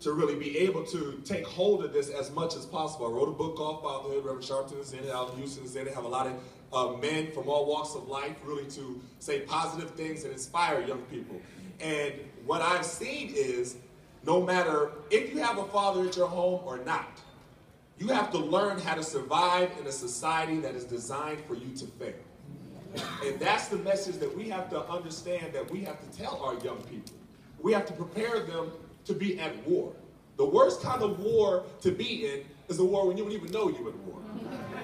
to really be able to take hold of this as much as possible. I wrote a book called Fatherhood. Reverend Sharpton is in it, Alan Houston is in it. Have a lot of men from all walks of life really to say positive things and inspire young people. And what I've seen is, no matter if you have a father at your home or not, you have to learn how to survive in a society that is designed for you to fail. And that's the message that we have to understand, that we have to tell our young people. We have to prepare them to be at war. The worst kind of war to be in is a war when you don't even know you're at war.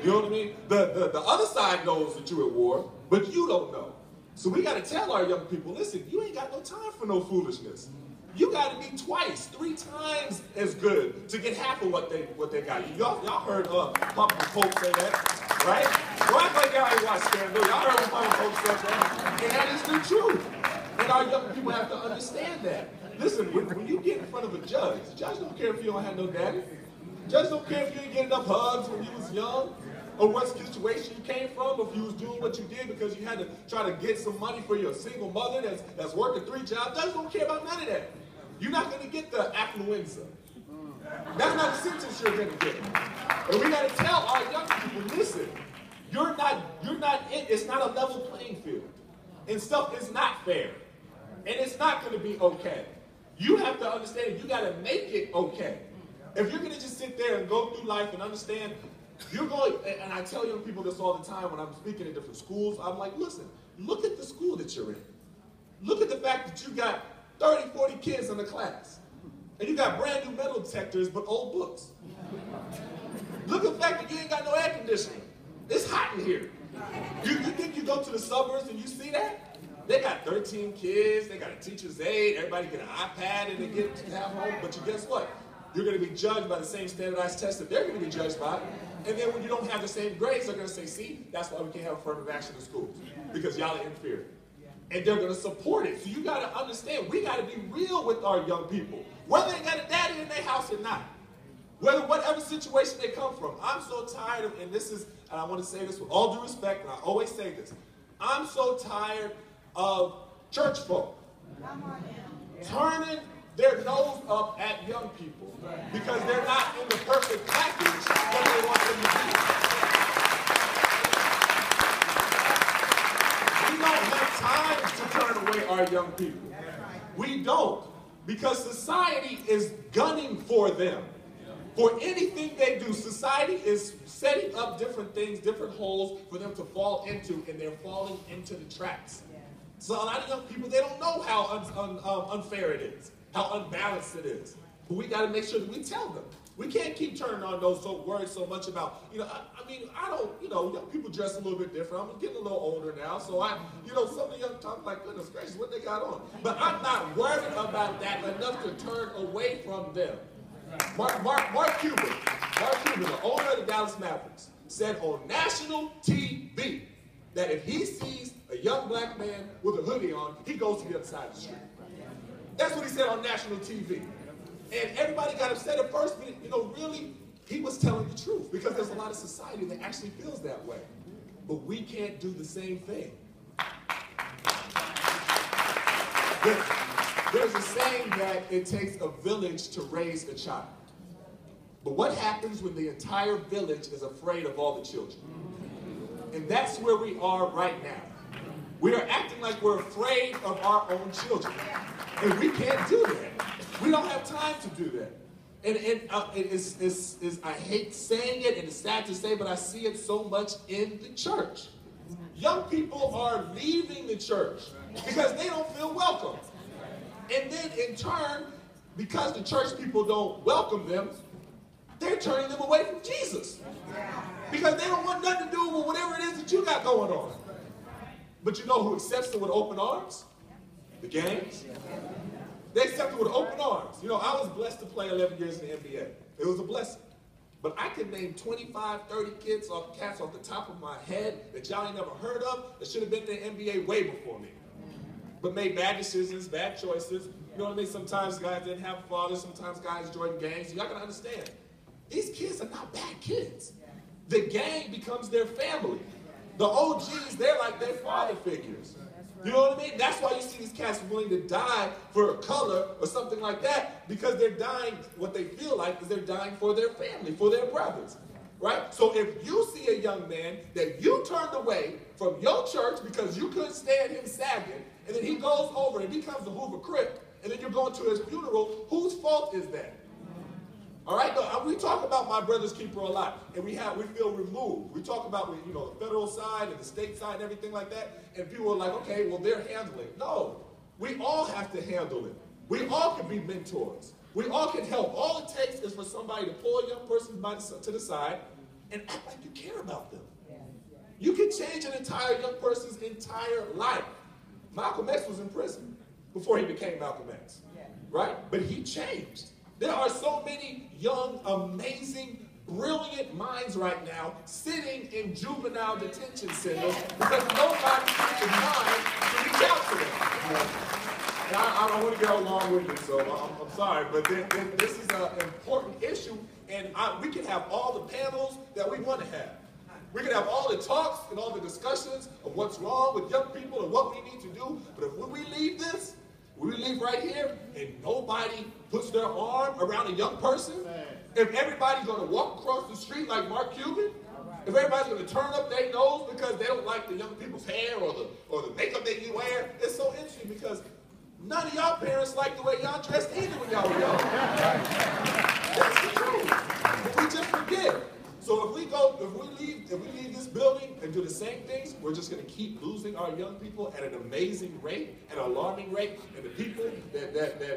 You know what I mean? The other side knows that you're at war, but you don't know. So we got to tell our young people, listen, you ain't got no time for no foolishness. You got to be twice, 3 times as good to get half of what they got. Y'all heard Papa Pope say that, right? Don't act like y'all ain't watched Scandal. Y'all heard when Papa Pope said that. And that is the truth. And our young people have to understand that. Listen, when you get in front of a judge don't care if you don't have no daddy. Judge don't care if you didn't get enough hugs when you was young, or what situation you came from, or if you was doing what you did because you had to try to get some money for your single mother that's working 3 jobs. Judge don't care about none of that. You're not going to get the affluenza. That's not the sentence you're going to get. And we got to tell our young people, listen, it's not a level playing field. And stuff is not fair. And it's not going to be okay. You have to understand, you got to make it okay. If you're going to just sit there and go through life and understand, you're going, and I tell young people this all the time when I'm speaking in different schools, I'm like, listen, look at the school that you're in. Look at the fact that you got 30, 40 kids in the class. And you got brand new metal detectors, but old books. Look at the fact that you ain't got no air conditioning. It's hot in here. You think you go to the suburbs and you see that? They got 13 kids, they got a teacher's aide, everybody get an iPad and they get to have home. But you guess what? You're going to be judged by the same standardized test that they're going to be judged by. And then when you don't have the same grades, they're going to say, see, that's why we can't have affirmative action in schools. Because y'all are inferior. And they're going to support it. So you got to understand, we got to be real with our young people. Whether they got a daddy in their house or not. Whatever situation they come from. I'm so tired of, and I want to say this with all due respect, and I always say this. I'm so tired of church folk turning their nose up at young people because they're not in the perfect package that they want them to be. We don't have time to turn away our young people. We don't, because society is gunning for them. For anything they do, society is setting up different things, different holes for them to fall into, and they're falling into the traps. So a lot of young people, they don't know how unfair it is, how unbalanced it is. But we got to make sure that we tell them. We can't keep turning on those words so much about, young people dress a little bit different. I'm getting a little older now, so some of the young talk like, goodness gracious, what they got on. But I'm not worried about that enough to turn away from them. Mark Cuban, the owner of the Dallas Mavericks, said on national TV that if he sees a young black man with a hoodie on, he goes to the other side of the street. That's what he said on national TV. And everybody got upset at first, but really, he was telling the truth, because there's a lot of society that actually feels that way. But we can't do the same thing. There's a saying that it takes a village to raise a child. But what happens when the entire village is afraid of all the children? And that's where we are right now. We are acting like we're afraid of our own children. And we can't do that. We don't have time to do that. And I hate saying it, and it's sad to say, but I see it so much in the church. Young people are leaving the church because they don't feel welcome. And then in turn, because the church people don't welcome them, they're turning them away from Jesus. Because they don't want nothing to do with whatever it is that you got going on. But you know who accepts it with open arms? The gangs. They accept it with open arms. I was blessed to play 11 years in the NBA. It was a blessing. But I could name 25, 30 cats off the top of my head that y'all ain't never heard of that should have been in the NBA way before me. But made bad decisions, bad choices. You know what I mean? Sometimes guys didn't have fathers. Sometimes guys joined gangs. Y'all gotta understand, these kids are not bad kids. The gang becomes their family. The OGs, they're like their father figures. You know what I mean? That's why you see these cats willing to die for a color or something like that, because they're dying, what they feel like is they're dying for their family, for their brothers. Right? So if you see a young man that you turned away from your church because you couldn't stand him sagging, and then he goes over and becomes a Hoover Crip, and then you're going to his funeral, whose fault is that? All right? We talk about my brother's keeper a lot, and we feel removed. We talk about, the federal side and the state side and everything like that, and people are like, okay, well, they're handling it. No, we all have to handle it. We all can be mentors. We all can help. All it takes is for somebody to pull a young person to the side and act like you care about them. You can change an entire young person's entire life. Malcolm X was in prison before he became Malcolm X, right? But he changed. There are so many young, amazing, brilliant minds right now sitting in juvenile detention centers because nobody's taking time to reach out to them. And I don't want to get along with you, so I'm sorry, but this is an important issue, and we can have all the panels that we want to have. We can have all the talks and all the discussions of what's wrong with young people and what we need to do, but if when we leave this, we leave right here, and nobody puts their arm around a young person, if everybody's going to walk across the street like Mark Cuban, if everybody's going to turn up their nose because they don't like the young people's hair or the makeup that you wear, it's so interesting because none of y'all parents like the way y'all dressed either when y'all were young. That's the truth. But we just forget. So if we leave this building and do the same things, we're just going to keep losing our young people at an amazing rate, at an alarming rate. And the people that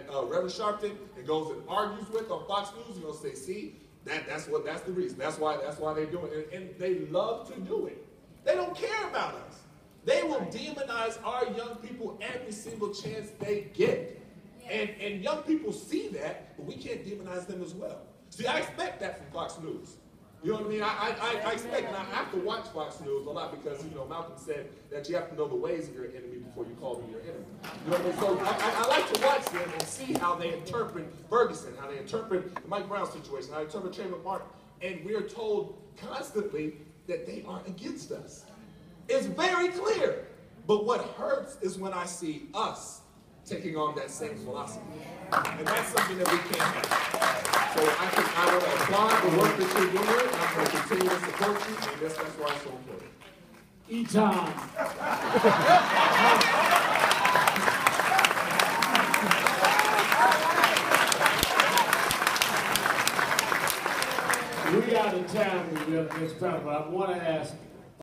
Reverend Sharpton goes and argues with on Fox News, you're going to say, see, that's the reason. That's why they're doing it. And they love to do it. They don't care about us. They will demonize our young people every single chance they get. And young people see that, but we can't demonize them as well. See, I expect that from Fox News. You know what I mean? I expect, and I have to watch Fox News a lot because, Malcolm said that you have to know the ways of your enemy before you call them your enemy. You know what I mean? So I like to watch them and see how they interpret Ferguson, how they interpret the Mike Brown situation, how they interpret Trayvon Martin. And we're told constantly that they are against us. It's very clear. But what hurts is when I see us taking on that same philosophy. And that's something that we can't have. So I want to applaud the work that you're doing. I'm going to continue to support you, and that's why it's so important. Etan. We out of time with this panel, but I want to ask